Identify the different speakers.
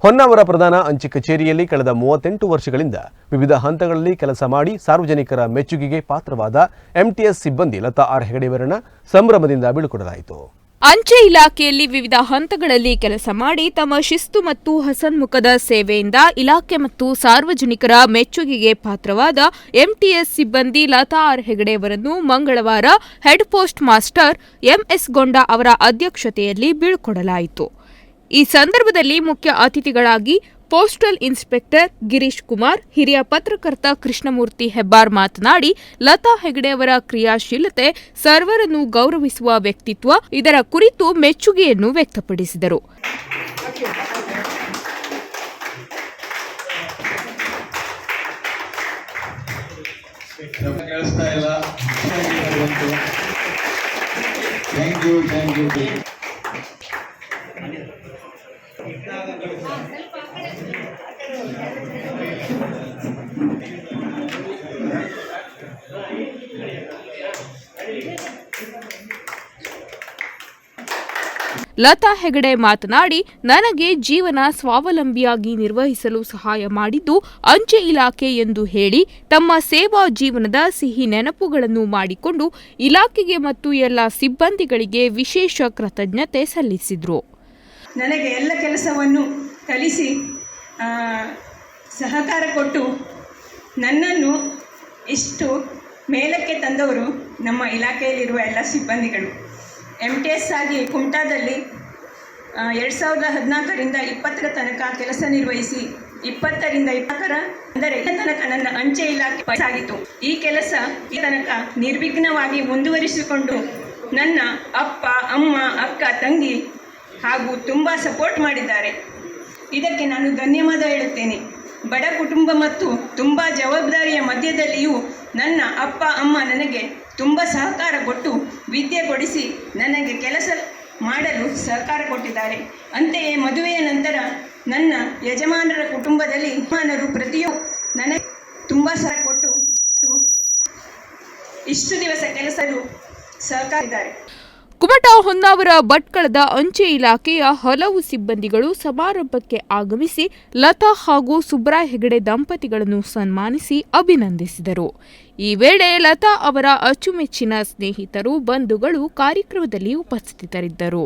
Speaker 1: ಹೊನ್ನಾವರ ಪ್ರಧಾನ ಅಂಚೆ ಕಚೇರಿಯಲ್ಲಿ ಕಳೆದ 38 ವರ್ಷಗಳಿಂದ ವಿವಿಧ ಹಂತಗಳಲ್ಲಿ ಕೆಲಸ ಮಾಡಿ ಸಾರ್ವಜನಿಕರ ಮೆಚ್ಚುಗೆಗೆ ಪಾತ್ರವಾದ ಎಂಟಿಎಸ್ ಸಿಬ್ಬಂದಿ ಲತಾ ಆರ್ ಹೆಗಡೆಯವರನ್ನು ಸಂಭ್ರಮದಿಂದ ಬೀಳ್ಕೊಡಲಾಯಿತು.
Speaker 2: ಅಂಚೆ ಇಲಾಖೆಯಲ್ಲಿ ವಿವಿಧ ಹಂತಗಳಲ್ಲಿ ಕೆಲಸ ಮಾಡಿ ತಮ್ಮ ಶಿಸ್ತು ಮತ್ತು ಹಸನ್ಮುಖದ ಸೇವೆಯಿಂದ ಇಲಾಖೆ ಮತ್ತು ಸಾರ್ವಜನಿಕರ ಮೆಚ್ಚುಗೆಗೆ ಪಾತ್ರವಾದ ಎಂಟಿಎಸ್ ಸಿಬ್ಬಂದಿ ಲತಾ ಆರ್ ಹೆಗಡೆಯವರನ್ನು ಮಂಗಳವಾರ ಹೆಡ್ ಪೋಸ್ಟ್ ಮಾಸ್ಟರ್ ಎಂಎಸ್ ಗೊಂಡ ಅವರ ಅಧ್ಯಕ್ಷತೆಯಲ್ಲಿ ಬೀಳ್ಕೊಡಲಾಯಿತು. ಈ ಸಂದರ್ಭದಲ್ಲಿ ಮುಖ್ಯ ಅತಿಥಿಗಳಾಗಿ ಪೋಸ್ಟಲ್ ಇನ್ಸ್ಪೆಕ್ಟರ್ ಗಿರೀಶ್ ಕುಮಾರ್, ಹಿರಿಯ ಪತ್ರಕರ್ತ ಕೃಷ್ಣಮೂರ್ತಿ ಹೆಬ್ಬಾರ್ ಮಾತನಾಡಿ ಲತಾ ಹೆಗಡೆಯವರ ಕ್ರಿಯಾಶೀಲತೆ, ಸರ್ವರನ್ನು ಗೌರವಿಸುವ ವ್ಯಕ್ತಿತ್ವ ಇದರ ಕುರಿತು ಮೆಚ್ಚುಗೆಯನ್ನು ವ್ಯಕ್ತಪಡಿಸಿದರು. ಲತಾ ಹೆಗಡೆ ಮಾತನಾಡಿ, ನನಗೆ ಜೀವನ ಸ್ವಾವಲಂಬಿಯಾಗಿ ನಿರ್ವಹಿಸಲು ಸಹಾಯ ಮಾಡಿದ್ದು ಅಂಚೆ ಇಲಾಖೆ ಎಂದು ಹೇಳಿ ತಮ್ಮ ಸೇವಾ ಜೀವನದ ಸಿಹಿ ನೆನಪುಗಳನ್ನು ಮಾಡಿಕೊಂಡು ಇಲಾಖೆಗೆ ಮತ್ತು ಎಲ್ಲ ಸಿಬ್ಬಂದಿಗಳಿಗೆ ವಿಶೇಷ ಕೃತಜ್ಞತೆ ಸಲ್ಲಿಸಿದರು.
Speaker 3: ನನಗೆ ಎಲ್ಲ ಕೆಲಸವನ್ನು ಕಲಿಸಿ ಸಹಕಾರ ಕೊಟ್ಟು ನನ್ನನ್ನು ಇಷ್ಟು ಮೇಲಕ್ಕೆ ತಂದವರು ನಮ್ಮ ಇಲಾಖೆಯಲ್ಲಿರುವ ಎಲ್ಲ ಸಿಬ್ಬಂದಿಗಳು. MTS ಆಗಿ ಕುಮಟಾದಲ್ಲಿ 2014ರಿಂದ 20ರ ತನಕ ಕೆಲಸ ನಿರ್ವಹಿಸಿ 20ರಿಂದ 20ರ ಅಂದರೆ ತನಕ ನನ್ನ ಅಂಚೆ ಇಲಾಖೆ ಸಾಗಿತು. ಈ ಕೆಲಸ ಈ ತನಕ ನಿರ್ವಿಘ್ನವಾಗಿ ಮುಂದುವರಿಸಿಕೊಂಡು ನನ್ನ ಅಪ್ಪ, ಅಮ್ಮ, ಅಕ್ಕ, ತಂಗಿ ಹಾಗೂ ತುಂಬ ಸಪೋರ್ಟ್ ಮಾಡಿದ್ದಾರೆ. ಇದಕ್ಕೆ ನಾನು ಧನ್ಯವಾದ ಹೇಳುತ್ತೇನೆ. ಬಡ ಕುಟುಂಬ ಮತ್ತು ತುಂಬ ಜವಾಬ್ದಾರಿಯ ಮಧ್ಯದಲ್ಲಿಯೂ ನನ್ನ ಅಪ್ಪ ಅಮ್ಮ ನನಗೆ ತುಂಬ ಸಹಕಾರ ಕೊಟ್ಟು ವಿದ್ಯೆ ಕೊಡಿಸಿ ನನಗೆ ಕೆಲಸ ಮಾಡಲು ಸಹಕಾರ ಕೊಟ್ಟಿದ್ದಾರೆ. ಅಂತೆಯೇ ಮದುವೆಯ ನಂತರ ನನ್ನ ಯಜಮಾನರ ಕುಟುಂಬದಲ್ಲಿ ಯಜಮಾನರು ಪ್ರತಿಯೊಬ್ಬರು ನನಗೆ ತುಂಬ ಸಹಕಾರ ಕೊಟ್ಟು ಇಷ್ಟು ದಿವಸ ಕೆಲಸಲು ಸಹಕರಿಸಿದ್ದಾರೆ.
Speaker 2: ಕುಮಟಾ ಹೊನ್ನಾವರ ಭಟ್ಕಳದ ಅಂಚೆ ಇಲಾಖೆಯ ಹಲವು ಸಿಬ್ಬಂದಿಗಳು ಸಮಾರಂಭಕ್ಕೆ ಆಗಮಿಸಿ ಲತಾ ಹಾಗೂ ಸುಬ್ರಾಯ್ ಹೆಗಡೆ ದಂಪತಿಗಳನ್ನು ಸನ್ಮಾನಿಸಿ ಅಭಿನಂದಿಸಿದರು. ಈ ವೇಳೆ ಲತಾ ಅವರ ಅಚ್ಚುಮೆಚ್ಚಿನ ಸ್ನೇಹಿತರು, ಬಂಧುಗಳು ಕಾರ್ಯಕ್ರಮದಲ್ಲಿ ಉಪಸ್ಥಿತರಿದ್ದರು.